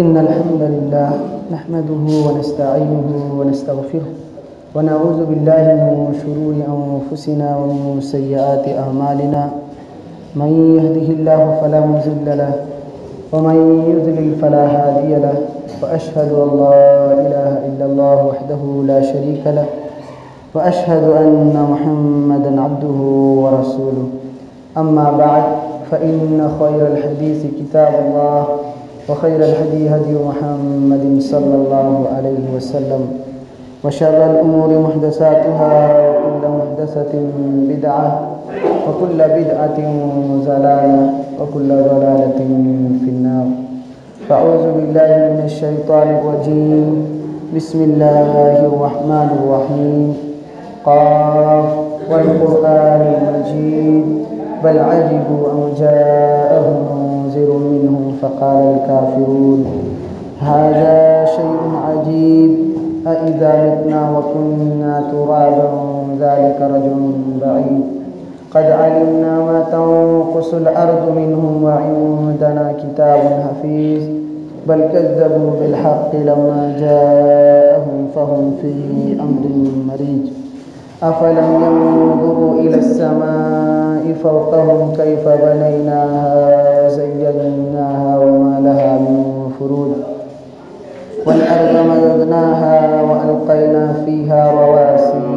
إن الحمد لله نحمده ونستعينه ونستغفره ونعوذ بالله من شرور أنفسنا ومن سيئات أعمالنا. من يهده الله فلا مضل له ومن يضلل فلا هادي له، وأشهد أن لا إله إلا الله وحده لا شريك له، وأشهد أن محمدا عبده ورسوله. أما بعد، فإن خير الحديث كتاب الله، وخير الهدي هدي محمد صلى الله عليه وسلم، وشر الأمور محدثاتها، وكل محدثة بدعة، وكل بدعة ضلالة، وكل ضلالة في النار. فأعوذ بالله من الشيطان الرجيم. بسم الله الرحمن الرحيم. قاف والقرآن المجيد بل عجبوا أن جاءهم منذر منهم فقال الكافرون هذا شيء عجيب أإذا متنا وكنا ترابا ذلك رجل بعيد قد علمنا ما تنقص الأرض منهم وعندنا كتاب حفيظ بل كذبوا بالحق لما جاءهم فهم في أمر مريج أفلم ينظروا إلى السماء فوقهم كيف بنيناها وزيناها وما لها من فروج والأرض مددناها وألقينا فيها رواسي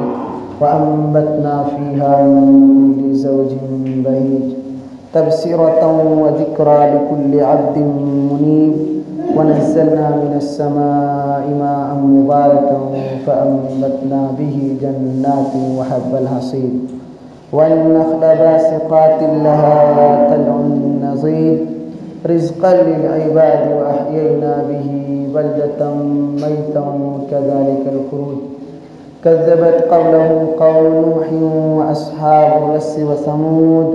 وأنبتنا فيها من كل زوج بهيج تبصرة وذكرى لكل عبد منيب ونزلنا من السماء ماء مباركا فأنبتنا به جنات وحب الحصيد والنخل باسقات لها طلع نضيد رزقا للعباد وأحيينا به بلدة ميتا كذلك الخروج كذبت قبلهم قوم نوح وأصحاب الرس وثمود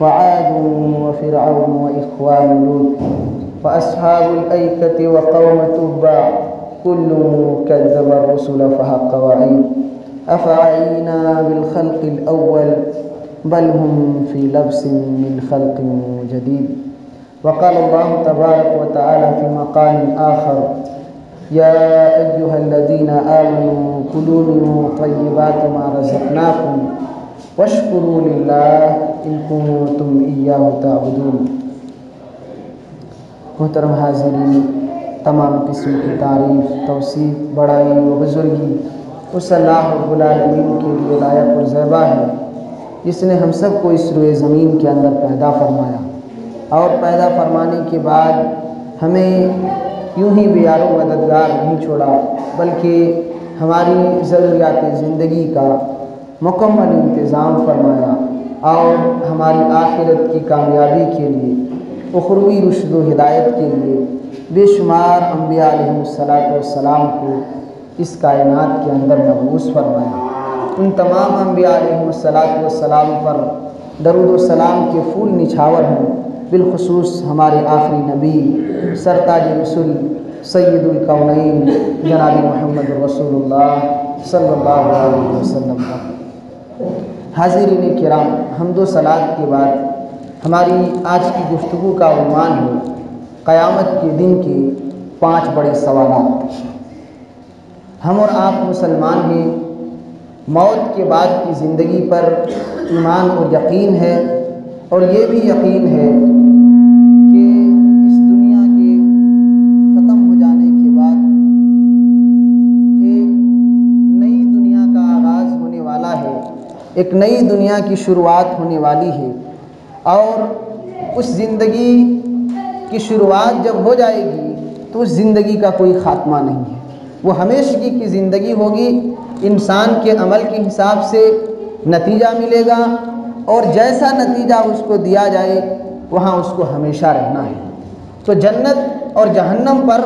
وعاد وفرعون وإخوان لوط وأصحاب الأيكة وقوم تبع كل كذب الرسل فحق وعيد أفعينا بالخلق الأول بل هم في لبس من خلق جديد. وقال الله تبارك وتعالى في مقام آخر يا أيها الذين آمنوا كلوا من طيبات ما رزقناكم واشکروا للہ ان کنتم ایاہ تعبدون. محترم حاضرین، تمام قسم کی تعریف، توصیف، بڑائی و بزرگی اس اللہ رب العالمین کے لیے لائق اور زیبا ہے جس نے ہم سب کو اس روئے زمین کے اندر پیدا فرمایا اور پیدا فرمانے کے بعد ہمیں یوں ہی بیار و مددگار نہیں چھوڑا بلکہ ہماری ضروریات زندگی کا مکمل انتظام فرمایا اور ہماری آخرت کی کامیابی کے لیے، اخروی رشد و ہدایت کے لیے بے شمار انبیاء علیہم السلام کو اس کائنات کے اندر مبعوث فرمایا. ان تمام انبیاء علیہم السلام پر درود و سلام کے پھول نچھاور ہوں، بالخصوص ہمارے آخری نبی سرتاج رسول سید الکونین جناب محمد رسول اللہ صلی اللہ علیہ وسلم پر. حاضرین کرام، حمد و صلات کے بعد ہماری آج کی گفتگو کا عنوان ہے قیامت کے دن کے 5 بڑے سوالات. ہم اور آپ مسلمان ہیں، موت کے بعد کی زندگی پر ایمان اور یقین ہے، اور یہ بھی یقین ہے کہ اس دنیا کے ختم ہو جانے کے بعد ایک نئی دنیا کا آغاز ہونے والا ہے، ایک نئی دنیا کی شروعات ہونے والی ہے، اور اس زندگی کی شروعات جب ہو جائے گی تو اس زندگی کا کوئی خاتمہ نہیں ہے، وہ ہمیشگی کی زندگی ہوگی. انسان کے عمل کے حساب سے نتیجہ ملے گا، اور جیسا نتیجہ اس کو دیا جائے وہاں اس کو ہمیشہ رہنا ہے. تو جنت اور جہنم پر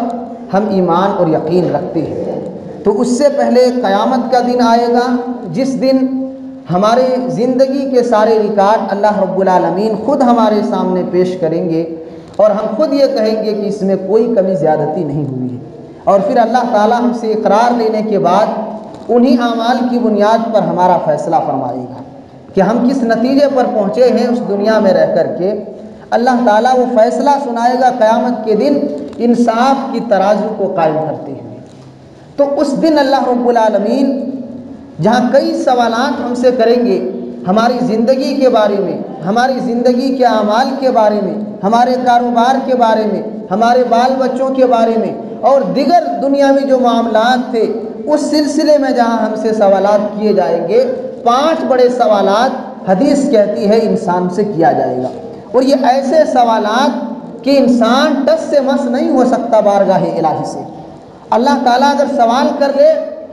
ہم ایمان اور یقین رکھتے ہیں. تو اس سے پہلے قیامت کا دن آئے گا جس دن ہمارے زندگی کے سارے ریکارڈ اللہ رب العالمین خود ہمارے سامنے پیش کریں گے، اور ہم خود یہ کہیں گے کہ اس میں کوئی کمی زیادتی نہیں ہوئی ہے. اور پھر اللہ تعالیٰ ہم سے اقرار لینے کے بعد انہی اعمال کی بنیاد پر ہمارا فیصلہ فرمائے گا کہ ہم کس نتیجے پر پہنچے ہیں اس دنیا میں رہ کر کے. اللہ تعالیٰ وہ فیصلہ سنائے گا قیامت کے دن انصاف کی ترازو کو قائم کرتے ہوئے۔ تو اس دن اللہ رب العالمین جہاں کئی سوالات ہم سے کریں گے ہماری زندگی کے بارے میں، ہماری زندگی کے اعمال کے بارے میں، ہمارے کاروبار کے بارے میں، ہمارے بال بچوں کے بارے میں اور دیگر دنیاوی جو معاملات تھے، اس سلسلے میں جہاں ہم سے سوالات کیے جائیں گے، 5 بڑے سوالات حدیث کہتی ہے انسان سے کیا جائے گا۔ اور یہ ایسے سوالات کہ انسان ٹس سے مس نہیں ہو سکتا بارگاہ الہی سے۔ اللہ تعالیٰ اگر سوال کر لے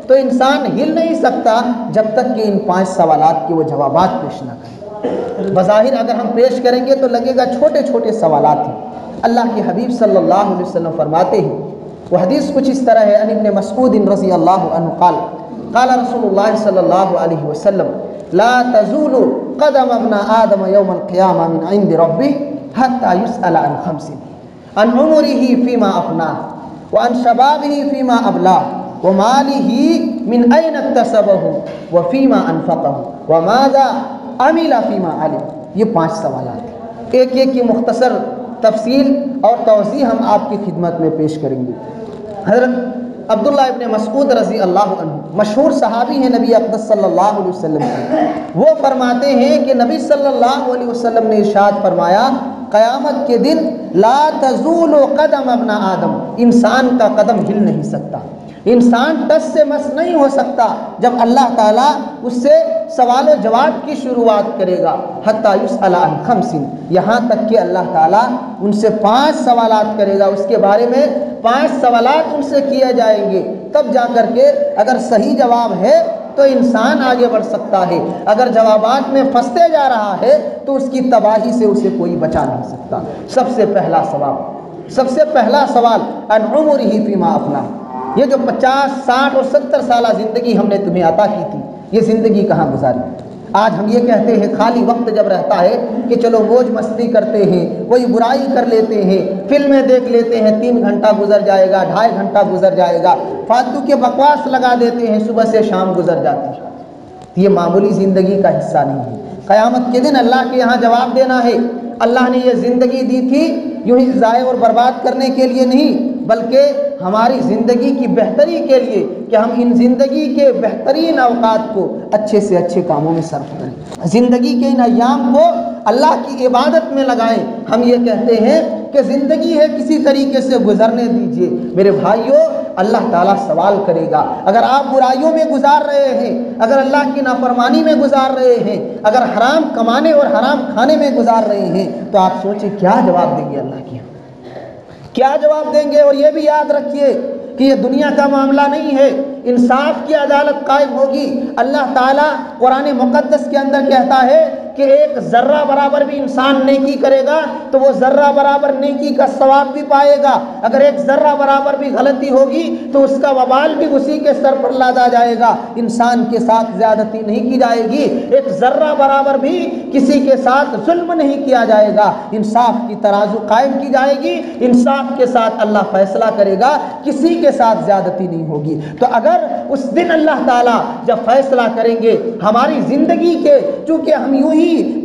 تو انسان ہل نہیں سکتا جب تک کہ ان 5 سوالات کے وہ جوابات پیش نہ کرے۔ بظاہر اگر ہم پیش کریں گے تو لگے گا چھوٹے چھوٹے سوالات ہیں۔ اللہ کے حبیب صلی اللہ علیہ وسلم فرماتے ہیں، وہ حدیث کچھ اس طرح ہے، ان ابن مسعود رضی اللہ عنہ قال قال رسول اللہ صلی اللہ علیہ وسلم لا تزول قدم ابن آدم یوم القیامہ من عند ربہ حتی یسأل عن 5 عن عمرہ فیما افناہ وعن شبابہ فیما ابلاہ ومالہ من این اکتسبہ وفیما انفقہ وماذا عمل فیما علم۔ یہ 5 سوالات ہیں، ایک ایک کی مختصر تفصیل اور توضیح ہم آپ کی خدمت میں پیش کریں گے۔ حضرت عبداللہ ابن مسعود رضی اللہ عنہ مشہور صحابی ہیں نبی اقدس صلی اللہ علیہ وسلم کے، وہ فرماتے ہیں کہ نبی صلی اللہ علیہ وسلم نے ارشاد فرمایا قیامت کے دن لا تزول قدم ابن آدم، انسان کا قدم ہل نہیں سکتا، انسان ٹس سے مس نہیں ہو سکتا جب اللہ تعالیٰ اس سے سوال و جواب کی شروعات کرے گا، حتی یسأل عن 5، یہاں تک کہ اللہ تعالیٰ ان سے 5 سوالات کرے گا، اس کے بارے میں 5 سوالات ان سے کیے جائیں گے، تب جا کر کے اگر صحیح جواب ہے تو انسان آگے بڑھ سکتا ہے، اگر جوابات میں پھنستے جا رہا ہے تو اس کی تباہی سے اسے کوئی بچا نہیں سکتا۔ سب سے پہلا سوال عن عمرہ فیما افناہ، یہ جو 50، 60 اور 70 سالہ زندگی ہم نے تمہیں عطا کی تھی، یہ زندگی کہاں گزاری؟ آج ہم یہ کہتے ہیں خالی وقت جب رہتا ہے کہ چلو موج مستی کرتے ہیں، کوئی برائی کر لیتے ہیں، فلمیں دیکھ لیتے ہیں، 3 گھنٹہ گزر جائے گا، 2.5 گھنٹہ گزر جائے گا، فالتو کے بکواس لگا دیتے ہیں، صبح سے شام گزر جاتی ہے۔ یہ معمولی زندگی کا حصہ نہیں ہے۔ قیامت کے دن اللہ کے یہاں جواب دینا ہے۔ اللہ نے یہ زندگی دی تھی یوں ہی ضائع اور برباد کرنے کے لیے نہیں، بلکہ ہماری زندگی کی بہتری کے لیے کہ ہم ان زندگی کے بہترین اوقات کو اچھے سے اچھے کاموں میں صرف کریں، زندگی کے ان ایام کو اللہ کی عبادت میں لگائیں۔ ہم یہ کہتے ہیں کہ زندگی ہے کسی طریقے سے گزرنے دیجئے، میرے بھائیوں اللہ تعالیٰ سوال کرے گا۔ اگر آپ برائیوں میں گزار رہے ہیں، اگر اللہ کی نافرمانی میں گزار رہے ہیں، اگر حرام کمانے اور حرام کھانے میں گزار رہے ہیں تو آپ سوچیں کیا جواب دیں گے اللہ کی، کیا جواب دیں گے؟ اور یہ بھی یاد رکھیے کہ یہ دنیا کا معاملہ نہیں ہے، انصاف کی عدالت قائم ہوگی۔ اللہ تعالیٰ قرآن مقدس کے اندر کہتا ہے کہ ایک ذرہ برابر بھی انسان نیکی کرے گا تو وہ ذرہ برابر نیکی کا ثواب بھی پائے گا، اگر ایک ذرہ برابر بھی غلطی ہوگی تو اس کا وبال بھی اسی کے سر پر لادا جائے گا۔ انسان کے ساتھ زیادتی نہیں کی جائے گی، ایک ذرہ برابر بھی کسی کے ساتھ ظلم نہیں کیا جائے گا، انصاف کی ترازو قائم کی جائے گی، انصاف کے ساتھ اللہ فیصلہ کرے گا، کسی کے ساتھ زیادتی نہیں ہوگی۔ تو اگر اس دن اللہ تعالیٰ جب فیصلہ کریں گے ہماری زندگی کے، چونکہ ہم یوں ہی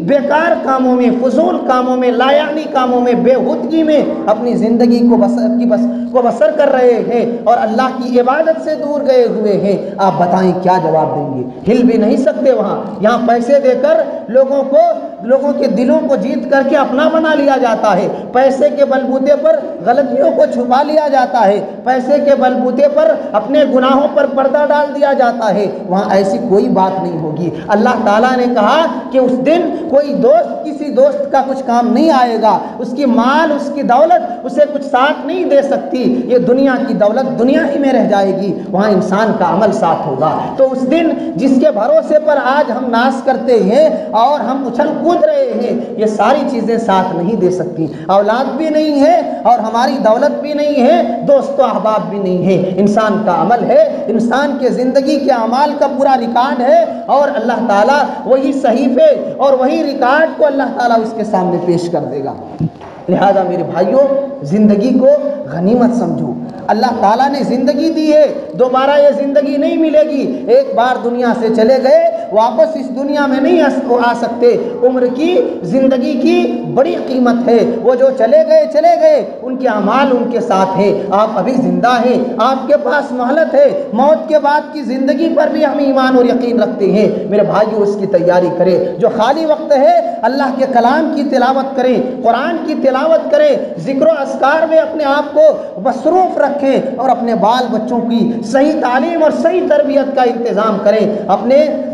بیکار کاموں میں، فضول کاموں میں، لا یعنی کاموں میں، بےہودگی میں اپنی زندگی کو بسر کر رہے ہیں اور اللہ کی عبادت سے دور گئے ہوئے ہیں، آپ بتائیں کیا جواب دیں گے؟ ہل بھی نہیں سکتے وہاں۔ یہاں پیسے دے کر لوگوں کے دلوں کو جیت کر کے اپنا بنا لیا جاتا ہے، پیسے کے بلبوتے پر غلطیوں کو چھپا لیا جاتا ہے، پیسے کے بلبوتے پر اپنے گناہوں پر پردہ ڈال دیا جاتا ہے، وہاں ایسی کوئی بات نہیں ہوگی۔ اللہ تعالیٰ نے کہا کہ اس دن کوئی دوست کسی دوست کا کچھ کام نہیں آئے گا، اس کی مال، اس کی دولت اسے کچھ ساتھ نہیں دے سکتی، یہ دنیا کی دولت دنیا ہی میں رہ جائے گی، وہاں انسان کا عمل ساتھ ہوگا۔ تو اس دن جس کے بھروسے پر آج ہم ناز کرتے ہیں اور ہم اچھل کود رہے ہیں، یہ ساری چیزیں ساتھ نہیں دے سکتی، اولاد بھی نہیں ہے اور ہماری دولت بھی نہیں ہے، دوست و احباب بھی نہیں ہے، انسان کا عمل ہے، انسان کے زندگی کے اعمال کا پورا ریکارڈ ہے، اور اللہ تعالیٰ وہی صحیفے اور وہی ریکارڈ کو اللہ تعالیٰ اس کے سامنے پیش کر دے گا۔ لہذا میرے بھائیوں زندگی کو غنیمت سمجھو. اللہ تعالیٰ نے زندگی دی ہے, دوبارہ یہ زندگی نہیں ملے گی. ایک بار دنیا سے چلے گئے واپس اس دنیا میں نہیں آ سکتے. عمر کی زندگی کی بڑی قیمت ہے. وہ جو چلے گئے ان کے اعمال ان کے ساتھ ہیں. آپ ابھی زندہ ہیں, آپ کے پاس مہلت ہے. موت کے بعد کی زندگی پر بھی ہم ایمان اور یقین رکھتے ہیں. میرے بھائیو اس کی تیاری کریں. جو خالی وقت ہے اللہ کے کلام کی تلاوت کریں, قرآن کی تلاوت کریں, ذکر و اذکار میں اپنے آپ کو مصروف رکھیں اور اپنے بال بچوں کی صحیح تعلیم اور صحیح تربیت کا انتظام کریں.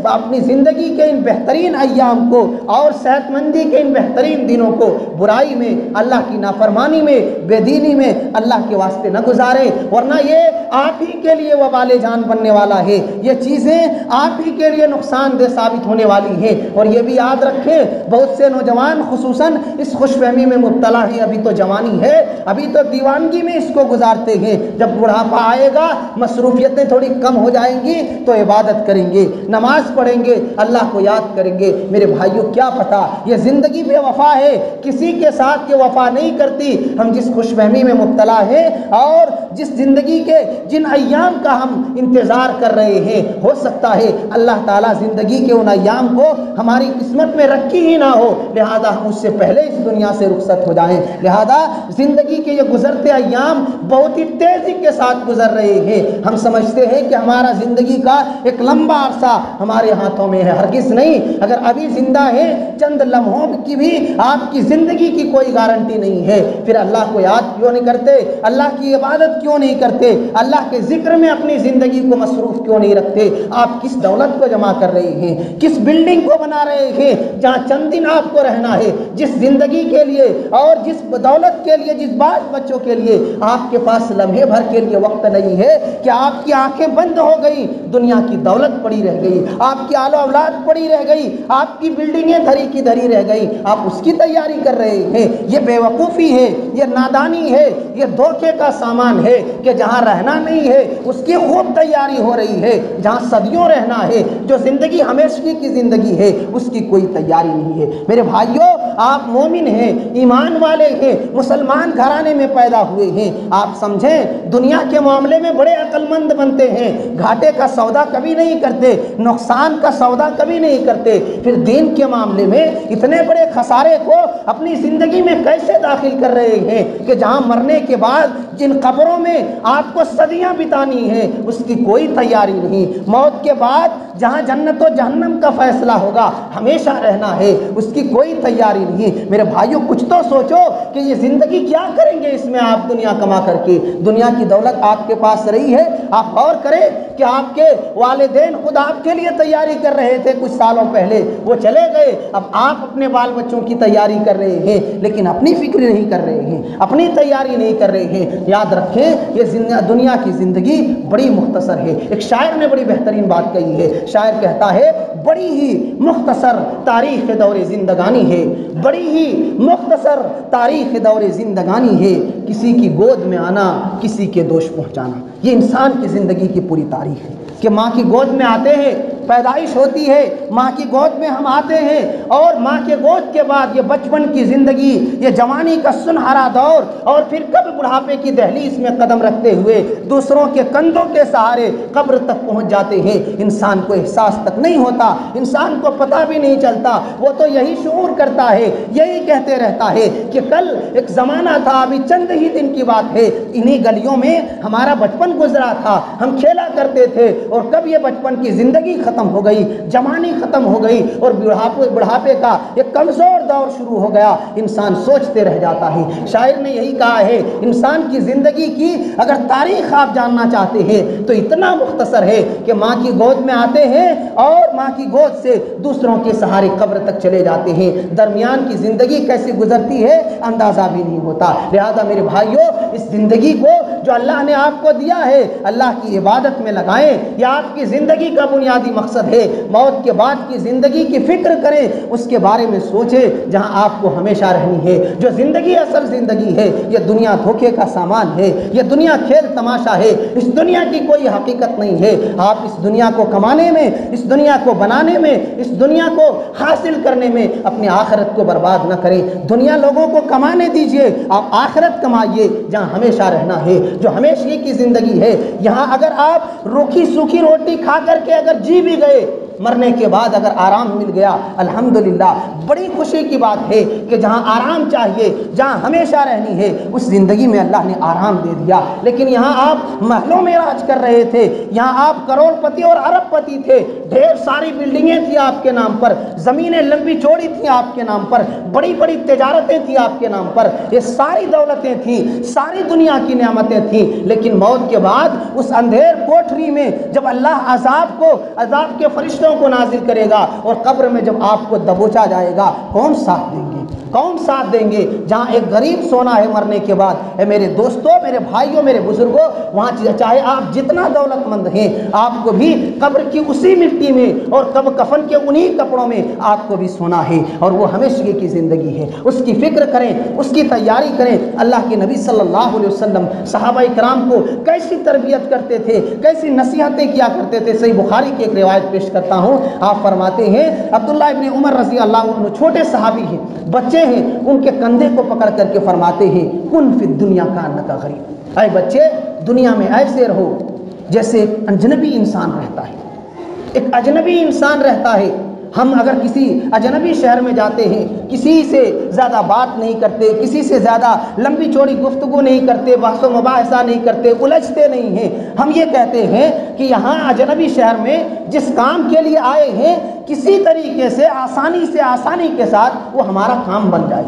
اپنی زندگی کے ان بہترین ایام کو اور صحت مندی کے ان بہترین دنوں کو برائی میں, اللہ کی نافرمانی میں, بے دینی میں اللہ کے واسطے نہ گزاریں, ورنہ یہ آپ ہی کے لیے وبال جان بننے والا ہے. یہ چیزیں آپ ہی کے لیے نقصان دہ ثابت ہونے والی ہیں. اور یہ بھی یاد رکھیں بہت سے نوجوان خصوصاً اس خوش فہمی میں مبتلا ہیں, ابھی تو جوانی ہے, ابھی تو دیوانگی میں اس کو گزارتے ہیں. جب بڑھاپا آئے گا, مصروفیتیں تھوڑی کم ہو جائیں گی تو عبادت کریں گے, نماز پڑھیں گے, اللہ کو یاد کریں گے. میرے بھائیوں کیا پتہ یہ زندگی بے وفا ہے, کسی کے ساتھ یہ وفا نہیں کرتی. ہم جس خوش فہمی میں مبتلا ہیں اور جس زندگی کے جن ایام کا ہم انتظار کر رہے ہیں, ہو سکتا ہے اللہ تعالیٰ زندگی کے ان ایام کو ہماری قسمت میں رکھی ہی نہ ہو, لہذا ہم اس سے پہلے اس دنیا سے رخصت ہو جائیں. لہذا زندگی کے یہ گزرتے ایام بہت ہی تیزی کے ساتھ گزر رہے ہیں. ہم سمجھتے ہیں کہ ہمارا زندگی کا ایک لمبا عرصہ ہمارے ہاتھوں میں ہے, ہرگز نہیں. اگر ابھی زندہ ہیں چند لمحوں کی بھی آپ کی زندگی کی کوئی گارنٹی نہیں ہے. پھر اللہ کو یاد کیوں نہیں کرتے, اللہ کی عبادت کیوں نہیں کرتے, اللہ کے ذکر میں اپنی زندگی کو مصروف کیوں نہیں رکھتے؟ آپ کس دولت کو جمع کر رہے ہیں, کس بلڈنگ کو بنا رہے ہیں جہاں چند دن آپ کو رہنا ہے؟ جس زندگی کے لیے اور جس دولت کے لیے, جس بال بچوں کے لیے آپ کے پاس لمحے بھر کے لیے وقت نہیں ہے کہ آپ کی آنکھیں بند ہو گئی, دنیا کی دولت پڑی رہ گئی, آپ کی آل و اولاد پڑی رہ گئی, آپ کی بلڈنگیں دھری کی دھری رہ گئی, آپ اس کی تیاری کر رہے ہیں. یہ بے وقوفی ہے, یہ نادانی ہے, یہ دھوکے کا سامان ہے کہ جہاں رہنا نہیں ہے اس کی خوب تیاری ہو رہی ہے, جہاں صدیوں رہنا ہے, جو زندگی ہمیشگی کی زندگی ہے, اس کی کوئی تیاری نہیں ہے. میرے بھائیوں آپ مومن ہیں, ایمان والے ہیں, مسلمان گھرانے میں پیدا ہوئے ہیں. آپ سمجھیں دنیا کے معاملے میں بڑے عقل مند بنتے ہیں, گھاٹے کا سودا کبھی نہیں کرتے, نقصان کا سودا کبھی نہیں کرتے. پھر دین کے معاملے میں اتنے بڑے خسارے کو اپنی زندگی میں کیسے داخل کر رہے ہیں کہ جہاں مرنے کے بعد جن قبروں میں آپ کو صدیاں بتانی ہیں اس کی کوئی تیاری نہیں. موت کے بعد جہاں جنت و جہنم کا فیصلہ ہوگا, ہمیشہ رہنا ہے, اس کی کوئی تیاری نہیں. میرے بھائیوں کچھ تو سوچو کہ یہ زندگی کیا کریں گے اس میں آپ دنیا کما کر کے. دنیا کی دولت آپ کے پاس رہی ہے, آپ غور کریں کہ آپ کے والدین خود آپ کے لیے تیاری کر رہے تھے کچھ سالوں پہلے, وہ چلے گئے, اب آپ اپنے بال بچوں کی تیاری کر رہے ہیں لیکن اپنی فکر نہیں کر رہے ہیں, اپنی تیاری نہیں کر رہے ہیں. یاد رکھیں یہ دنیا کی زندگی بڑی مختصر ہے. ایک شاعر نے بڑی بہترین بات کہی ہے, شاعر کہتا ہے بڑی ہی مختصر تاریخ دور زندگانی ہے, بڑی ہی مختصر تاریخ دور زندگانی ہے, کسی کی گود میں آنا, کسی کے دوش پہنچانا. یہ انسان کی زندگی کی پوری تاریخ ہے کہ ماں کی گود میں آتے ہیں, پیدائش ہوتی ہے, ماں کی گود میں ہم آتے ہیں, اور ماں کے گود کے بعد یہ بچپن کی زندگی, یہ جوانی کا سنہرا دور, اور پھر کب بڑھاپے کی دہلیز میں قدم رکھتے ہوئے دوسروں کے کندھوں کے سہارے قبر تک پہنچ جاتے ہیں. انسان کو احساس تک نہیں ہوتا, انسان کو پتہ بھی نہیں چلتا, وہ تو یہی شعور کرتا ہے, یہی کہتے رہتا ہے کہ کل ایک زمانہ تھا, ابھی چند ہی دن کی بات ہے, انہی گلیوں میں ہمارا بچپن گزرا تھا, ہم کھیلا کرتے تھے, اور کب یہ بچپن کی زندگی ختم ہو گئی, جوانی ختم ہو گئی, اور بڑھاپے کا ایک کمزور دور شروع ہو گیا. انسان سوچتے رہ جاتا ہے. شاعر نے یہی کہا ہے انسان کی زندگی کی اگر تاریخ آپ جاننا چاہتے ہیں تو اتنا مختصر ہے کہ ماں کی گود میں آتے ہیں اور ماں کی گود سے دوسروں کے سہارے قبر تک چلے جاتے ہیں. درمیان کی زندگی کیسے گزرتی ہے اندازہ بھی نہیں ہوتا. لہذا میرے بھائیوں اس زندگی کو جو اللہ نے آپ کو دیا ہے اللہ کی عبادت میں لگائیں. یہ آپ کی زندگی کا بنیادی مقصد ہے. موت کے بعد کی زندگی کی فکر کریں, اس کے بارے میں سوچیں جہاں آپ کو ہمیشہ رہنی ہے. جو زندگی اصل زندگی ہے, یہ دنیا دھوکے کا سامان ہے, یہ دنیا کھیل تماشا ہے. اس دنیا کی کوئی حقیقت نہیں ہے. آپ اس دنیا کو کمانے میں, اس دنیا کو بنانے میں, اس دنیا کو حاصل کرنے میں اپنی آخرت کو برباد نہ کریں. دنیا لوگوں کو کمانے دیجئے, آپ آخرت کمائیے جہاں ہمیشہ رہنا ہے, جو ہمیشہ کی زندگی ہے. یہاں اگر آپ روکھی سوکھی روٹی کھا کر کے اگر جی بھی گئے, مرنے کے بعد اگر آرام مل گیا الحمدللہ, بڑی خوشی کی بات ہے کہ جہاں آرام چاہیے, جہاں ہمیشہ رہنی ہے, اس زندگی میں اللہ نے آرام دے دیا. لیکن یہاں آپ محلوں میں راج کر رہے تھے, یہاں آپ کروڑ پتی اور ارب پتی تھے, ڈھیر ساری بلڈنگیں تھیں آپ کے نام پر, زمینیں لمبی چوڑی تھیں آپ کے نام پر, بڑی بڑی تجارتیں تھیں آپ کے نام پر, یہ ساری دولتیں تھیں, ساری دنیا کی نعمتیں تھیں. لیکن موت کے بعد اس اندھیر کوٹھری میں جب اللہ عذاب کے فرشتوں کو نازل کرے گا اور قبر میں جب آپ کو دبوچا جائے گا, کون ساتھ دیں گے, کون ساتھ دیں گے؟ جہاں ایک غریب سونا ہے مرنے کے بعد, اے میرے دوستوں, میرے بھائیوں, میرے بزرگوں, وہاں چاہے آپ جتنا دولت مند ہیں, آپ کو بھی قبر کی اسی مٹی میں اور کفن کے انہی کپڑوں میں آپ کو بھی سونا ہے, اور وہ ہمیشہ کی زندگی ہے. اس کی فکر کریں, اس کی تیاری کریں. اللہ کے نبی صلی اللہ علیہ وسلم صحابہ کرام کو کیسی تربیت کرتے تھے, کیسی نصیحتیں کیا کرتے تھے. صحیح بخاری کی ایک روایت پیش کرتا ہوں. آپ فرماتے ہیں, عبداللہ ابن عمر رضی اللہ عنہ چھوٹے صحابی ہیں, بچے ہیں, ان کے کندھے کو پکڑ کر کے فرماتے ہیں, کن فی الدنیا کانک غریب, اے بچے دنیا میں ایسے رہو جیسے ایک اجنبی انسان رہتا ہے. ایک اجنبی انسان رہتا ہے. ہم اگر کسی اجنبی شہر میں جاتے ہیں, کسی سے زیادہ بات نہیں کرتے, کسی سے زیادہ لمبی چوڑی گفتگو نہیں کرتے, بحث و مباحثہ نہیں کرتے, الجھتے نہیں ہیں. ہم یہ کہتے ہیں کہ یہاں اجنبی شہر میں جس کام کے لیے آئے ہیں, کسی طریقے سے آسانی کے ساتھ وہ ہمارا کام بن جائے.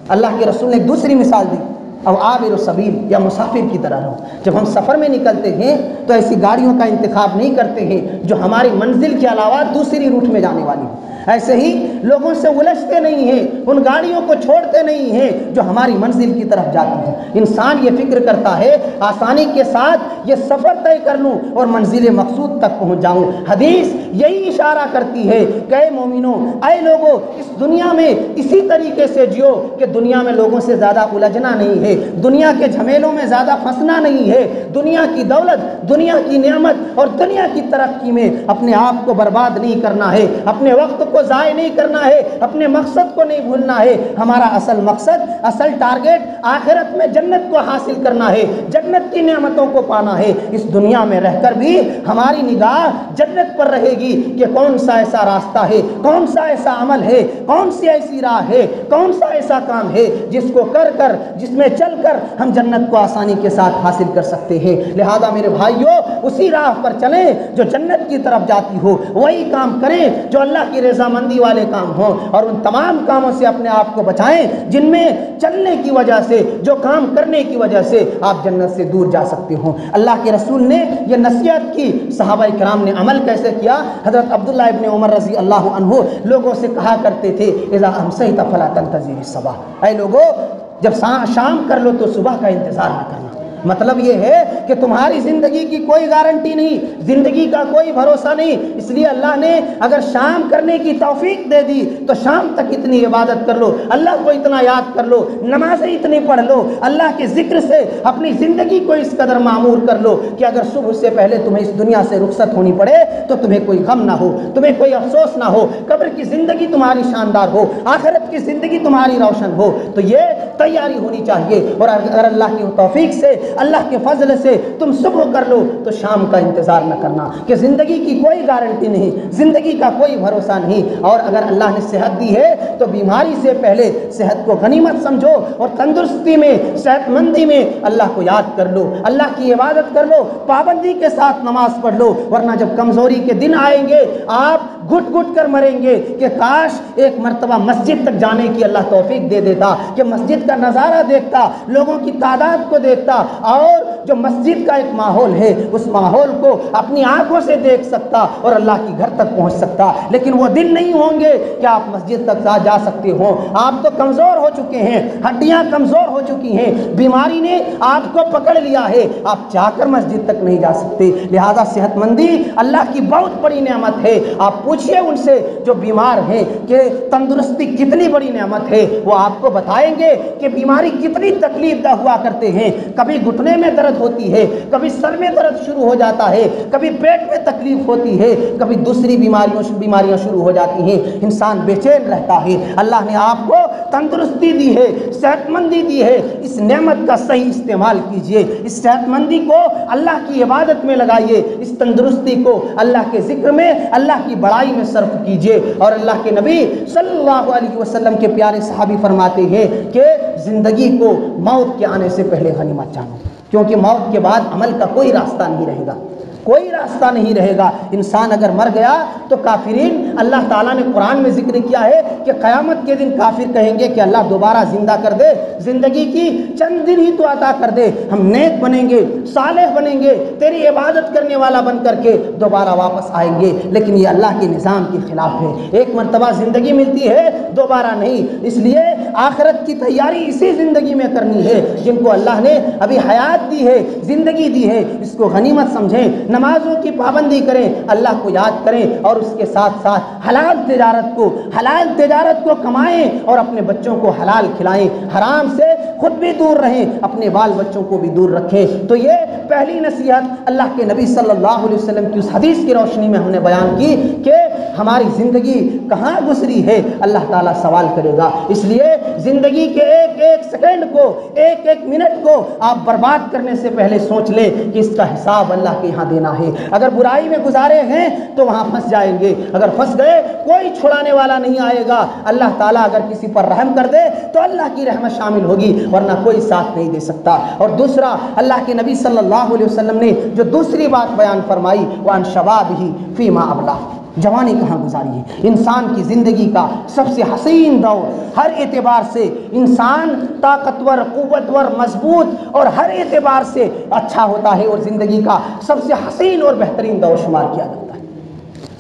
اللہ کے رسول نے ایک دوسری مثال دی, او عابر السبیل, یا مسافر کی طرح رہو. جب ہم سفر میں نکلتے ہیں تو ایسی گاڑیوں کا انتخاب نہیں کرتے ہیں جو ہماری منزل کے علاوہ دوسری روٹ میں جانے والی ہو. ایسے ہی لوگوں سے الجھتے نہیں ہیں, ان گاڑیوں کو چھوڑتے نہیں ہیں جو ہماری منزل کی طرف جاتی ہیں. انسان یہ فکر کرتا ہے آسانی کے ساتھ یہ سفر طے کر لوں اور منزل مقصود تک پہنچ جاؤں. حدیث یہی اشارہ کرتی ہے کہ اے مومنوں, اے لوگوں, اس دنیا میں اسی طریقے سے جیو کہ دنیا میں لوگوں سے زیادہ الجھنا نہیں ہے, دنیا کے جھمیلوں میں زیادہ پھنسنا نہیں ہے, دنیا کی دولت, دنیا کی نعمت اور دنیا کی ترقی میں اپنے آپ کو برباد نہیں کرنا ہے, اپنے وقت کو ضائع نہیں کرنا ہے, اپنے مقصد کو نہیں بھولنا ہے. ہمارا اصل مقصد, اصل ٹارگیٹ آخرت میں جنت کو حاصل کرنا ہے, جنت کی نعمتوں کو پانا ہے. اس دنیا میں رہ کر بھی ہماری نگاہ جنت پر رہے گی کہ کون سا ایسا راستہ ہے, کون سا ایسا عمل ہے, کون سی ایسی راہ ہے, کون سا ایسا کام ہے جس کو کر جس میں چل کر ہم جنت کو آسانی کے ساتھ حاصل کر سکتے ہیں. لہذا میرے بھائیوں, اسی راہ پر چلیں جو جنت کی طرف جاتی ہو, وہی کام کریں جو اللہ کی رضامندی والے کام ہوں, اور ان تمام کاموں سے اپنے آپ کو بچائیں جن میں چلنے کی وجہ سے, جو کام کرنے کی وجہ سے آپ جنت سے دور جا سکتے ہوں. اللہ کے رسول نے یہ نصیحت کی, صحابہ کرام نے عمل کیسے کیا؟ حضرت عبداللہ ابن عمر رضی اللہ عنہ لوگوں سے کہا کرتے تھے, اذا امسیت فلا تنتظر الصباح, اے لوگوں جب شام کر لو تو صبح کا انتظار نہ کرنا. مطلب یہ ہے کہ تمہاری زندگی کی کوئی گارنٹی نہیں, زندگی کا کوئی بھروسہ نہیں, اس لیے اللہ نے اگر شام کرنے کی توفیق دے دی تو شام تک اتنی عبادت کر لو, اللہ کو اتنا یاد کر لو, نمازیں اتنی پڑھ لو, اللہ کے ذکر سے اپنی زندگی کو اس قدر معمور کر لو کہ اگر صبح سے پہلے تمہیں اس دنیا سے رخصت ہونی پڑے تو تمہیں کوئی غم نہ ہو, تمہیں کوئی افسوس نہ ہو, قبر کی زندگی تمہاری شاندار ہو, آخرت کی زندگی تمہاری روشن ہو. تو یہ تیاری ہونی چاہیے. اور اگر اللہ کی توفیق سے, اللہ کے فضل سے تم صبح کر لو تو شام کا انتظار نہ کرنا, کہ زندگی کی کوئی گارنٹی نہیں, زندگی کا کوئی بھروسہ نہیں. اور اگر اللہ نے صحت دی ہے تو بیماری سے پہلے صحت کو غنیمت سمجھو, اور تندرستی میں, صحت مندی میں اللہ کو یاد کر لو, اللہ کی عبادت کر لو, پابندی کے ساتھ نماز پڑھ لو. ورنہ جب کمزوری کے دن آئیں گے آپ گھٹ گھٹ کر مریں گے کہ کاش ایک مرتبہ مسجد تک جانے کی اللہ توفیق دے دیتا, کہ مسجد مسجد کا نظارہ دیکھتا، لوگوں کی تعداد کو دیکھتا اور جو مسجد کا ایک ماحول ہے اس ماحول کو اپنی آنکھوں سے دیکھ سکتا اور اللہ کی گھر تک پہنچ سکتا۔ لیکن وہ دن نہیں ہوں گے کہ آپ مسجد تک جا سکتے ہو، آپ تو کمزور ہو چکے ہیں، ہڈیاں کمزور ہو چکی ہیں، بیماری نے آپ کو پکڑ لیا ہے، آپ چاہ کر مسجد تک نہیں جا سکتے۔ لہذا صحت مندی اللہ کی بہت بڑی نعمت ہے۔ آپ پوچھئے ان سے جو بیمار ہیں کہ تندرستی کتنی بڑی نعمت ہے، وہ آپ کو بتائیں گے کہ بیماری کتنی تکلیف دہ ہوا کرتے ہیں۔ کبھی گھٹنے میں درد ہوتی ہے، کبھی سر میں درد شروع ہو جاتا ہے، کبھی پیٹ میں تکلیف ہوتی ہے، کبھی دوسری بیماریاں شروع ہو جاتی ہیں، انسان بے چین رہتا ہے۔ اللہ نے آپ کو تندرستی دی ہے، صحت مندی دی ہے، اس نعمت کا صحیح استعمال کیجئے۔ اس صحت مندی کو اللہ کی عبادت میں لگائیے، اس تندرستی کو اللہ کے ذکر میں، اللہ کی بڑائی میں صرف کیجئے۔ اور اللہ کے نبی صلی اللہ علیہ وسلم کے پیارے صحابی فرماتے ہیں کہ زندگی کو موت کے آنے سے پہلے غنیمت جانو، کیونکہ موت کے بعد عمل کا کوئی راستہ نہیں رہے گا، کوئی راستہ نہیں رہے گا۔ انسان اگر مر گیا تو کافرین، اللہ تعالیٰ نے قرآن میں ذکر کیا ہے کہ قیامت کے دن کافر کہیں گے کہ اللہ دوبارہ زندہ کر دے، زندگی کی چند دن ہی تو عطا کر دے، ہم نیک بنیں گے، صالح بنیں گے، تیری عبادت کرنے والا بن کر کے دوبارہ واپس آئیں گے۔ لیکن یہ اللہ کے نظام کے خلاف ہے۔ ایک مرتبہ زندگی ملتی ہے، دوبارہ نہیں۔ اس لیے آخرت کی تیاری اسی زندگی میں کرنی ہے۔ جن کو اللہ نے ابھی حیات دی ہے، زندگی دی ہے، اس کو غنیمت سمجھیں، نمازوں کی پابندی کریں، اللہ کو یاد کریں اور اس کے ساتھ ساتھ حلال تجارت کو کمائیں اور اپنے بچوں کو حلال کھلائیں، حرام سے خود بھی دور رہیں، اپنے بال بچوں کو بھی دور رکھیں۔ تو یہ پہلی نصیحت اللہ کے نبی صلی اللہ علیہ وسلم کی اس حدیث کی روشنی میں ہم نے بیان کی کہ ہماری زندگی کہاں گزری ہے، اللہ تعالیٰ سوال کرے گا۔ اس لیے زندگی کے ایک ایک سیکنڈ کو، ایک ایک منٹ کو آپ برباد کرنے سے پہلے سوچ لیں کہ اس کا حساب اللہ کے یہاں دینا ہے۔ اگر برائی میں گزارے ہیں تو وہاں پھنس جائیں گے، اگر پھنس گئے کوئی چھڑانے والا نہیں آئے گا۔ اللہ تعالیٰ اگر کسی پر رحم کر دے تو اللہ کی رحمت شامل ہوگی، ورنہ کوئی ساتھ نہیں دے سکتا۔ اور دوسرا، اللہ کے نبی صلی اللہ علیہ وسلم نے جو دوسری بات بیان فرمائی، وَأَنْ شَبَابِهِ فِيمَا أَبْلَاهُ، جوانی کہاں گزاری ہے۔ انسان کی زندگی کا سب سے حسین دور، ہر اعتبار سے انسان طاقتور، قوتور، مضبوط اور ہر اعتبار سے اچھا ہوتا ہے، اور زندگی کا سب سے حسین اور بہترین دور شمار کیا جاتا ہے،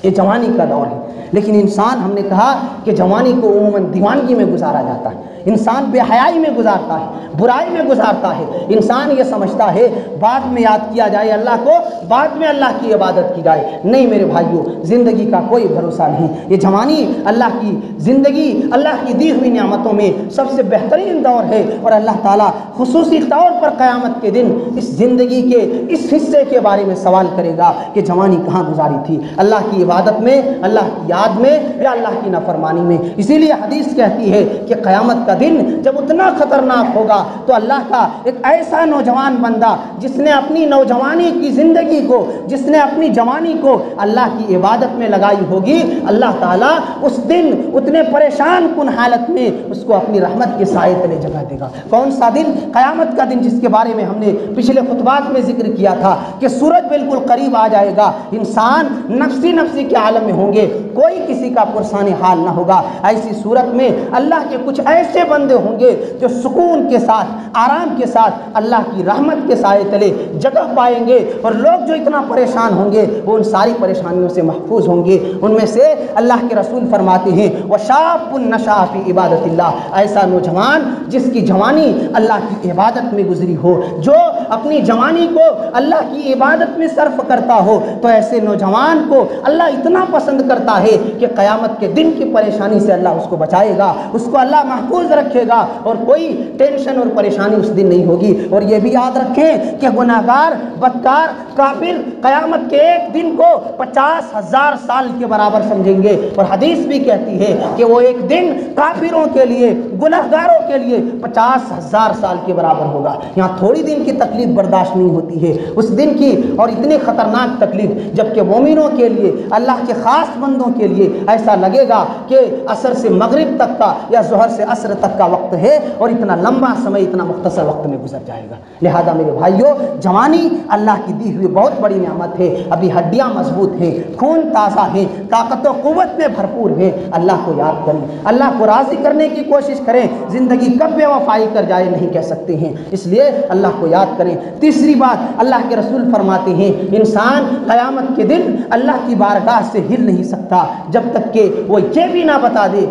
یہ جوانی کا دور ہے۔ لیکن انسان، ہم نے کہا کہ جوانی کو عموماً دیوانگی میں گزارا جاتا ہے، انسان بے حیائی میں گزارتا ہے، برائی میں گزارتا ہے۔ انسان یہ سمجھتا ہے بعد میں یاد کیا جائے اللہ کو، بعد میں اللہ کی عبادت کی جائے۔ نہیں میرے بھائیوں، زندگی کا کوئی بھروسہ نہیں۔ یہ جوانی اللہ کی زندگی، اللہ کی دی ہوئی نعمتوں میں سب سے بہترین دور ہے، اور اللہ تعالیٰ خصوصی طور پر قیامت کے دن اس زندگی کے اس حصے کے بارے میں سوال کرے گا کہ جوانی کہاں گزاری تھی، اللہ کی عبادت میں، اللہ کی یاد میں، یا اللہ کی نافرمانی میں۔ اسی لیے حدیث کہتی ہے کہ قیامت کا دن جب اتنا خطرناک ہوگا تو اللہ کا ایک ایسا نوجوان بندہ جس نے اپنی نوجوانی کی زندگی کو، جس نے اپنی جوانی کو اللہ کی عبادت میں لگائی ہوگی، اللہ تعالیٰ اس دن اتنے پریشان کن حالت میں اس کو اپنی رحمت کے سائے تلے جگہ دے گا۔ کون سا دن؟ قیامت کا دن، جس کے بارے میں ہم نے پچھلے خطبات میں ذکر کیا تھا کہ سورج بالکل قریب آ جائے گا، انسان نفسی کے عالم میں ہوں گے، کوئی کسی کا پرسان حال نہ ہوگا۔ ایسی صورت میں اللہ کے کچھ ایسے بندے ہوں گے جو سکون کے ساتھ، آرام کے ساتھ اللہ کی رحمت کے سائے تلے جگہ پائیں گے، اور لوگ جو اتنا پریشان ہوں گے وہ ان ساری پریشانیوں سے محفوظ ہوں گے۔ ان میں سے اللہ کے رسول فرماتے ہیں وَشَابٌ نَشَأَ فِي عِبَادَةِ اللَّهِ، ایسا نوجوان جس کی جوانی اللہ کی عبادت میں گزری ہو، جو اپنی جوانی کو اللہ کی عبادت میں صرف کرتا ہو، تو ایسے نوجوان کو اللہ اتنا پسند کرتا ہے کہ قیامت کے دن کی پریشانی سے اللہ اس کو بچائے گا، اس کو اللہ محفوظ رکھے گا، اور کوئی ٹینشن اور پریشانی اس دن نہیں ہوگی۔ اور یہ بھی یاد رکھیں کہ گناہگار، بدکار، کافر قیامت کے ایک دن کو 50,000 سال کے برابر سمجھیں گے، اور حدیث بھی کہتی ہے کہ وہ ایک دن کافروں کے لیے، گناہگاروں کے لیے 50,000 سال کے برابر ہوگا۔ یہاں تھوڑی دن کی تکلیف برداشت نہیں ہوتی ہے اس دن کی، اور اتنی خطرناک تکلیف، جبکہ مومنوں کے لیے، اللہ کے خاص بندوں کے کے لیے ایسا لگے گا کہ عصر سے مغرب تک کا یا ظہر سے عصر تک کا وقت ہے اور اتنا لمبا سمے اتنا مختصر وقت میں گزر جائے گا۔ لہذا میرے بھائیوں، جوانی اللہ کی دی ہوئی بہت بڑی نعمت ہے، ابھی ہڈیاں مضبوط ہیں، خون تازہ ہے، طاقت و قوت میں بھرپور ہے، اللہ کو یاد کریں، اللہ کو راضی کرنے کی کوشش کریں۔ زندگی کب بے وفائی کر جائے نہیں کہہ سکتے ہیں، اس لیے اللہ کو یاد کریں۔ تیسری بات، اللہ کے رسول فرماتے ہیں انسان قیامت کے دن اللہ کی بارگاہ سے ہل نہیں سکتا جب تک کہ وہ یہ بھی نہ بتا دے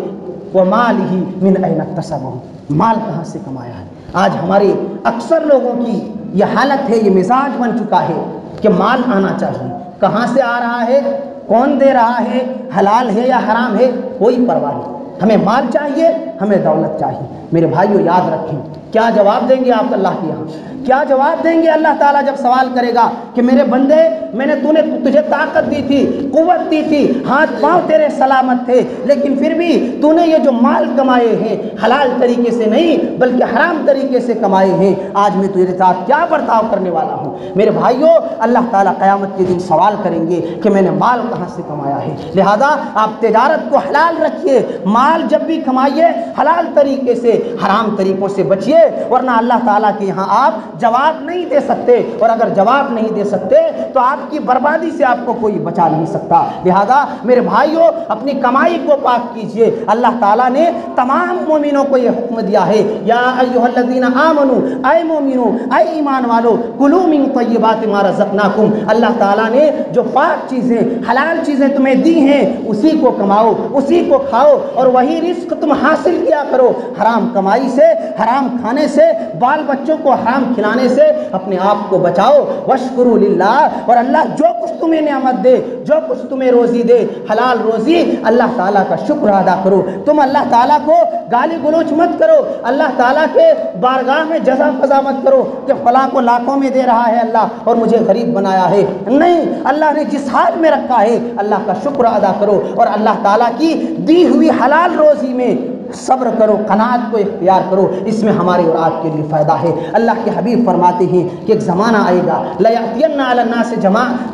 وَمَالِهِ مِنْ أَيْنَ اكْتَسَبَهُ، مال کہاں سے کمایا ہے۔ آج ہمارے اکثر لوگوں کی یہ حالت ہے، یہ مزاج بن چکا ہے کہ مال آنا چاہیے، کہاں سے آ رہا ہے، کون دے رہا ہے، حلال ہے یا حرام ہے، کوئی پرواہ نہیں، ہمیں مال چاہیے، ہمیں دولت چاہیے۔ میرے بھائیو یاد رکھیں، کیا جواب دیں گے آپ اللہ کے یہاں؟ کیا جواب دیں گے اللہ تعالیٰ جب سوال کرے گا کہ میرے بندے، میں نے تجھے طاقت دی تھی، قوت دی تھی، ہاتھ پاؤں تیرے سلامت تھے، لیکن پھر بھی تو نے یہ جو مال کمائے ہیں حلال طریقے سے نہیں بلکہ حرام طریقے سے کمائے ہیں، آج میں تیرے ساتھ کیا برتاؤ کرنے والا ہوں؟ میرے بھائیوں، اللہ تعالیٰ قیامت کے دن سوال کریں گے کہ میں نے مال کہاں سے کمایا ہے۔ لہذا آپ تجارت کو حلال رکھیے، مال جب بھی کمائیے حلال طریقے سے، حرام طریقوں سے بچیے، ورنہ اللہ تعالیٰ کے یہاں آپ جواب نہیں دے سکتے، اور اگر جواب نہیں دے سکتے تو آپ کی بربادی سے آپ کو کوئی بچا نہیں سکتا۔ لہذا میرے بھائیوں، اپنی کمائی کو پاک کیجئے۔ اللہ تعالیٰ نے تمام مومنوں کو یہ حکم دیا ہے، یا ایھا الذین آمنو، اے مومنو، اے ایمان والو، کلوا من طیبات ما رزقناکم، اللہ تعالیٰ نے جو پاک چیزیں، حلال چیزیں تمہیں دی ہیں اسی کو کماؤ، اسی کو کھاؤ، اور وہی رزق تم حاصل کیا کرو۔ حرام کمائی سے، حرام کھانے سے، بال بچوں کو حرام کھلانے سے اپنے آپ کو بچاؤ۔ واشکروا للہ، اور اللہ جو کچھ تمہیں نعمت دے، جو کچھ تمہیں روزی دے، حلال روزی، اللہ تعالیٰ کا شکر ادا کرو۔ تم اللہ تعالیٰ کو گالی گلوچ مت کرو، اللہ تعالیٰ کے بارگاہ میں جزا فضا مت کرو کہ فلاں کو لاکھوں میں دے رہا ہے اللہ اور مجھے غریب بنایا ہے۔ نہیں، اللہ نے جس حال میں رکھا ہے اللہ کا شکر ادا کرو، اور اللہ تعالیٰ کی دی ہوئی حلال روزی میں صبر کرو، قناعت کو اختیار کرو، اس میں ہمارے اور آپ کے لیے فائدہ ہے۔ اللہ کے حبیب فرماتے ہیں کہ ایک زمانہ آئے گا، لَيَأْتِيَنَّ عَلَى النَّاسِ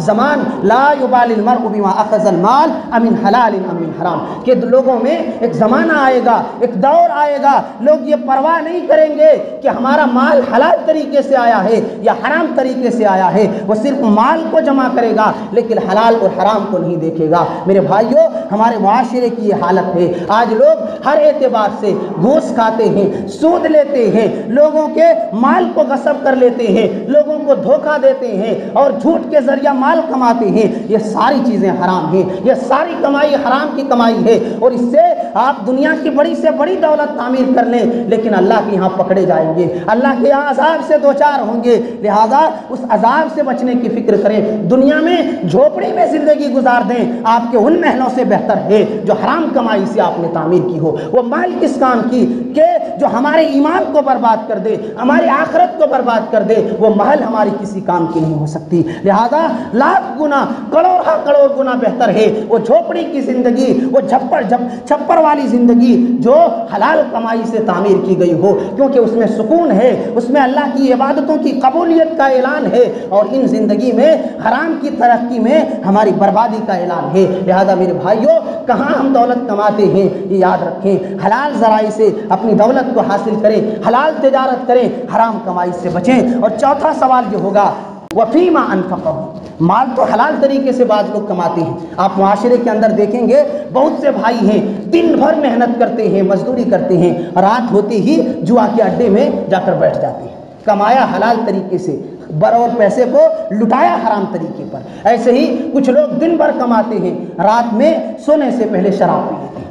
زمان لا يُبَالِ الْمَرْءُ بِمَا أَخَذَ الْمَالَ أَمِنْ حَلَالٍ أَمْ مِنْ حَرَامٍ، کہ لوگوں میں ایک زمانہ آئے گا، ایک دور آئے گا، لوگ یہ پرواہ نہیں کریں گے کہ ہمارا مال حلال طریقے سے آیا ہے یا حرام طریقے سے آیا ہے، وہ صرف مال کو جمع کرے گا لیکن حلال اور حرام کو نہیں دیکھے گا۔ میرے بھائیوں، ہمارے معاشرے کی یہ حالت ہے، آج لوگ ہر اعتبار سے گھوس کھاتے ہیں، سود لیتے ہیں، لوگوں کے مال کو غصب کر لیتے ہیں، لوگوں کو دھوکہ دیتے ہیں اور جھوٹ کے ذریعہ مال کماتے ہیں۔ یہ ساری چیزیں حرام ہیں، یہ ساری کمائی حرام کی کمائی ہے، اور اس سے آپ دنیا کی بڑی سے بڑی دولت تعمیر کر لیں لیکن اللہ کے یہاں پکڑے جائیں گے، اللہ کے یہاں عذاب سے دوچار ہوں گے۔ لہذا اس عذاب سے بچنے کی فکر کریں، دنیا میں جھوپڑی میں زندگی گزار دیں، آپ کے ان محلوں سے بہتر ہے جو حرام کمائی سے آپ نے تعمیر کی ہو۔ وہ مال کس کام کی کہ جو ہمارے ایمان کو برباد کر دے، ہماری آخرت کو برباد کر دے، وہ محل ہماری کسی کام کی نہیں ہو سکتی۔ لہذا لاکھ گنا، کروڑ گنا بہتر ہے وہ جھوپڑی کی زندگی، وہ چھپر والی زندگی جو حلال کمائی سے تعمیر کی گئی ہو، کیونکہ اس میں سکون ہے، اس میں اللہ کی عبادتوں کی قبولیت کا اعلان ہے، اور ان زندگی میں حرام کی ترقی میں ہماری بربادی کا اعلان ہے۔ لہذا میرے بھائیوں، کہاں ہم دولت کماتے ہیں یہ یاد رکھیں، حلال ذرائع سے اپنی دولت کو حاصل کریں، حلال تجارت کریں، حرام کمائی سے بچیں۔ اور چوتھا سوال یہ ہوگا وَفِيمَا أَنفَقَهُ، مال تو حلال طریقے سے بعض لوگ کماتے ہیں، آپ معاشرے کے اندر دیکھیں گے بہت سے بھائی ہیں دن بھر محنت کرتے ہیں، مزدوری کرتے ہیں، رات ہوتے ہی جوا کے اڈے میں جا کر بیٹھ جاتے ہیں، کمایا حلال طریقے سے اور پیسے کو لٹایا حرام طریقے پر۔ ایسے ہی کچھ لوگ دن بھر کماتے ہیں، رات میں سونے سے پہلے شراب پی لیتے ہیں،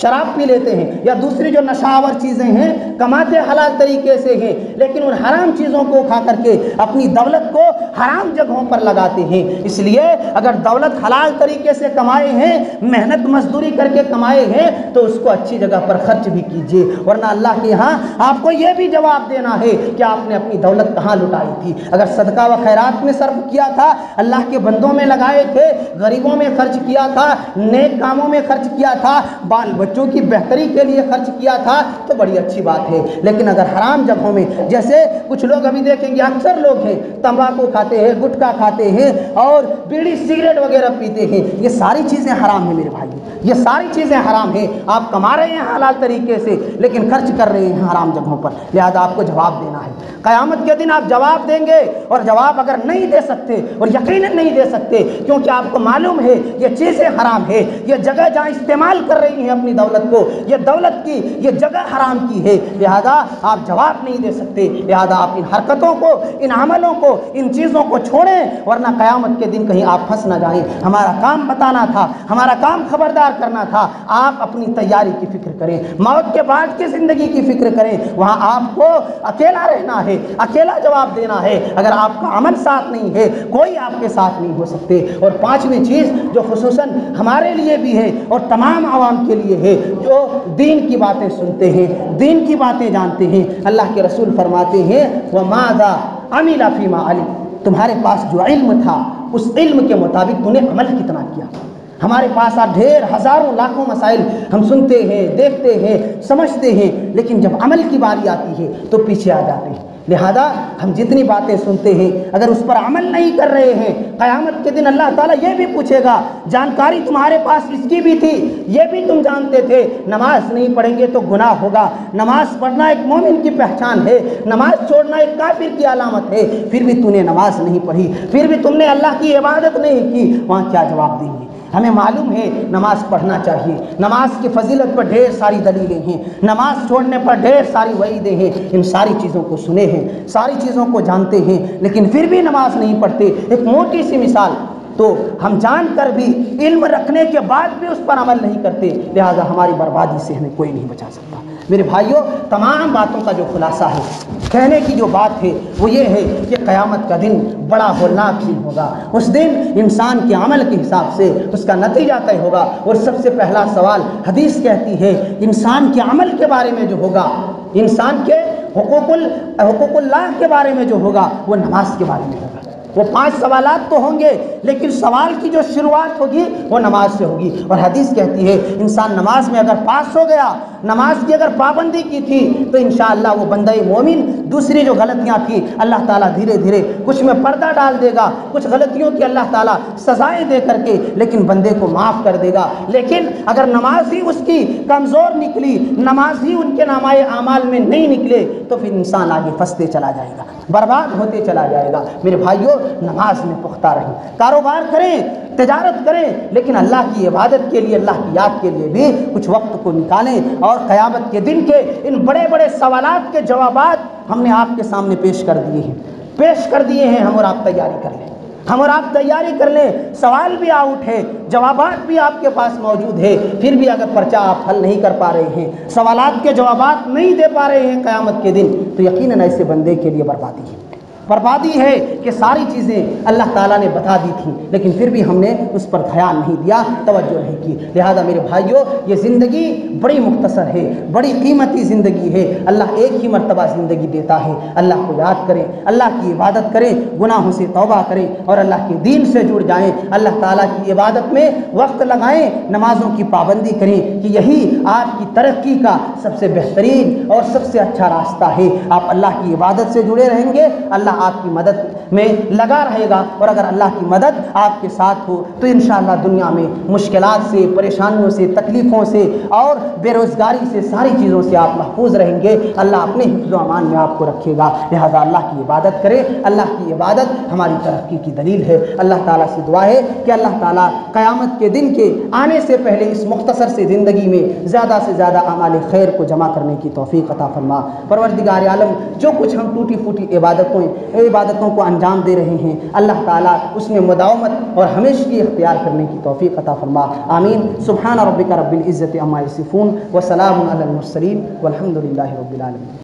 شراب پی لیتے ہیں، یا دوسری جو نشاور چیزیں ہیں، کماتے حلال طریقے سے ہیں لیکن ان حرام چیزوں کو کھا کر کے اپنی دولت کو حرام جگہوں پر لگاتے ہیں۔ اس لیے اگر دولت حلال طریقے سے کمائے ہیں، محنت مزدوری کر کے کمائے ہیں، تو اس کو اچھی جگہ پر خرچ بھی کیجیے، ورنہ اللہ کے یہاں آپ کو یہ بھی جواب دینا ہے کہ آپ نے اپنی دولت کہاں لٹائی تھی۔ اگر صدقہ و خیرات میں صرف کیا تھا، اللہ کے بندوں میں لگائے تھے، غریبوں میں خرچ کیا تھا، نیک کاموں میں خرچ کیا تھا، بال بچوں کی بہتری کے لیے خرچ کیا تھا تو بڑی اچھی بات ہے، لیکن اگر حرام جگہوں میں، جیسے کچھ لوگ ابھی دیکھیں گے، اکثر لوگ ہیں تمباکو کھاتے ہیں، گٹکا کھاتے ہیں اور بیڑی سگریٹ وغیرہ پیتے ہیں، یہ ساری چیزیں حرام ہیں میرے بھائی، یہ ساری چیزیں حرام ہیں۔ آپ کما رہے ہیں حلال طریقے سے لیکن خرچ کر رہے ہیں حرام جگہوں پر، لہذا آپ کو جواب دینا ہے۔ قیامت کے دن آپ جواب دیں گے، اور جواب اگر نہیں دے سکتے، اور یقیناً نہیں دے سکتے کیونکہ آپ کو معلوم ہے یہ چیزیں حرام ہے، یہ جگہ جہاں استعمال کر رہی ہیں اپنی دولت کو، یہ دولت کی یہ جگہ حرام کی ہے، لہذا آپ جواب نہیں دے سکتے، لہذا آپ ان حرکتوں کو، ان عملوں کو، ان چیزوں کو چھوڑیں، ورنہ قیامت کے دن کہیں آپ پھنس نہ جائیں۔ ہمارا کام بتانا تھا، ہمارا کام خبردار کرنا تھا۔ آپ اپنی تیاری کی فکر کریں، موت کے بعد کی زندگی کی فکر کریں، وہاں آپ کو اکیلا رہنا ہے، اکیلا جواب دینا ہے۔ اگر آپ کا عمل ساتھ نہیں ہے، کوئی آپ کے ساتھ نہیں ہو سکتے۔ اور پانچویں چیز جو خصوصاً ہمارے لیے بھی ہے اور تمام عوام کے لیے ہے، جو دین کی باتیں سنتے ہیں، دین کی باتیں جانتے ہیں، اللہ کے رسول فرماتے ہیں وَمَاذَا عَمِلَ فِيمَا عَلِمَ، تمہارے پاس جو علم تھا اس علم کے مطابق تم نے عمل کتنا کیا۔ ہمارے پاس ڈھیر ہزاروں لاکھوں مسائل ہم سنتے ہیں، دیکھتے ہیں، سمجھتے ہیں، لیکن جب عمل کی باری آتی ہے تو پیچھے آ جاتے ہیں۔ لہذا ہم جتنی باتیں سنتے ہیں اگر اس پر عمل نہیں کر رہے ہیں، قیامت کے دن اللہ تعالیٰ یہ بھی پوچھے گا، جانکاری تمہارے پاس اس کی بھی تھی، یہ بھی تم جانتے تھے، نماز نہیں پڑھیں گے تو گناہ ہوگا۔ نماز پڑھنا ایک مومن کی پہچان ہے، نماز چھوڑنا ایک کافر کی علامت ہے، پھر بھی تم نے نماز نہیں پڑھی، پھر بھی تم نے اللہ کی عبادت نہیں کی، وہاں کیا جواب دیں گے؟ ہمیں معلوم ہے نماز پڑھنا چاہیے، نماز کی فضیلت پر ڈھیر ساری دلیلیں ہیں، نماز چھوڑنے پر ڈھیر ساری وعیدیں ہیں، ان ساری چیزوں کو سنے ہیں، ساری چیزوں کو جانتے ہیں، لیکن پھر بھی نماز نہیں پڑھتے۔ ایک موٹی سی مثال، تو ہم جان کر بھی، علم رکھنے کے بعد بھی اس پر عمل نہیں کرتے، لہذا ہماری بربادی سے ہمیں کوئی نہیں بچا سکتا۔ میرے بھائیوں، تمام باتوں کا جو خلاصہ ہے، کہنے کی جو بات ہے وہ یہ ہے کہ قیامت کا دن بڑا ہولناک دن ہوگا۔ اس دن انسان کے عمل کے حساب سے اس کا نتیجہ طے ہوگا، اور سب سے پہلا سوال حدیث کہتی ہے انسان کے عمل کے بارے میں جو ہوگا، انسان کے حقوق اللہ کے بارے میں جو ہوگا وہ نماز کے بارے میں ہوگا۔ وہ 5 سوالات تو ہوں گے، لیکن سوال کی جو شروعات ہوگی وہ نماز سے ہوگی۔ اور حدیث کہتی ہے انسان نماز میں اگر پاس ہو گیا، نماز کی اگر پابندی کی تھی، تو انشاءاللہ وہ بندہ مومن دوسری جو غلطیاں تھیں اللہ تعالیٰ دھیرے دھیرے کچھ میں پردہ ڈال دے گا، کچھ غلطیوں کی اللہ تعالیٰ سزائیں دے کر کے لیکن بندے کو معاف کر دے گا۔ لیکن اگر نماز ہی اس کی کمزور نکلی، نماز ہی ان کے نامۂ اعمال میں نہیں نکلے، تو پھر انسان آگے پھنستے چلا جائے گا، برباد ہوتے چلا جائے گا۔ میرے بھائیوں، نماز میں پختہ رہیں، کاروبار کریں، تجارت کریں، لیکن اللہ کی عبادت کے لیے، اللہ کی یاد کے لیے بھی کچھ وقت کو نکالیں۔ اور قیامت کے دن کے ان بڑے بڑے سوالات کے جوابات ہم نے آپ کے سامنے پیش کر دیے ہیں، ہم اور آپ تیاری کر لیں، ہم اور آپ تیاری کر لیں۔ سوال بھی آؤٹ ہے، جوابات بھی آپ کے پاس موجود ہے، پھر بھی اگر پرچہ آپ حل نہیں کر پا رہے ہیں، سوالات کے جوابات نہیں دے پا رہے ہیں قیامت کے دن، تو یقیناً ایسے بندے کے لیے بربادی ہے کہ ساری چیزیں اللہ تعالیٰ نے بتا دی تھیں، لیکن پھر بھی ہم نے اس پر دھیان نہیں دیا، توجہ نہیں کی۔ لہذا میرے بھائیوں، یہ زندگی بڑی مختصر ہے، بڑی قیمتی زندگی ہے، اللہ ایک ہی مرتبہ زندگی دیتا ہے۔ اللہ کو یاد کریں، اللہ کی عبادت کریں، گناہوں سے توبہ کریں اور اللہ کے دین سے جڑ جائیں، اللہ تعالیٰ کی عبادت میں وقت لگائیں، نمازوں کی پابندی کریں، کہ یہی آپ کی ترقی کا سب سے بہترین اور سب سے اچھا راستہ ہے۔ آپ اللہ کی عبادت سے جڑے رہیں گے، اللہ آپ کی مدد میں لگا رہے گا، اور اگر اللہ کی مدد آپ کے ساتھ ہو تو انشاءاللہ دنیا میں مشکلات سے، پریشانیوں سے، تکلیفوں سے اور بے روزگاری سے، ساری چیزوں سے آپ محفوظ رہیں گے۔ اللہ اپنے حفظ و امان میں آپ کو رکھے گا۔ لہذا اللہ کی عبادت کریں، اللہ کی عبادت ہماری ترقی کی دلیل ہے۔ اللہ تعالیٰ سے دعا ہے کہ اللہ تعالیٰ قیامت کے دن کے آنے سے پہلے اس مختصر سے زندگی میں زیادہ سے زیادہ اعمال خیر کو جمع کرنے کی توفیق عطا فرما۔ پروردگار عالم، جو کچھ ہم ٹوٹی پھوٹی عبادتوں کو انجام دے رہے ہیں، اللہ تعالیٰ اس میں مداومت اور ہمیشگی اختیار کرنے کی توفیق عطا فرما۔ آمین۔ سبحان ربک رب العزت عما یصفون وسلام علی المرسلین والحمد للہ رب العالمین۔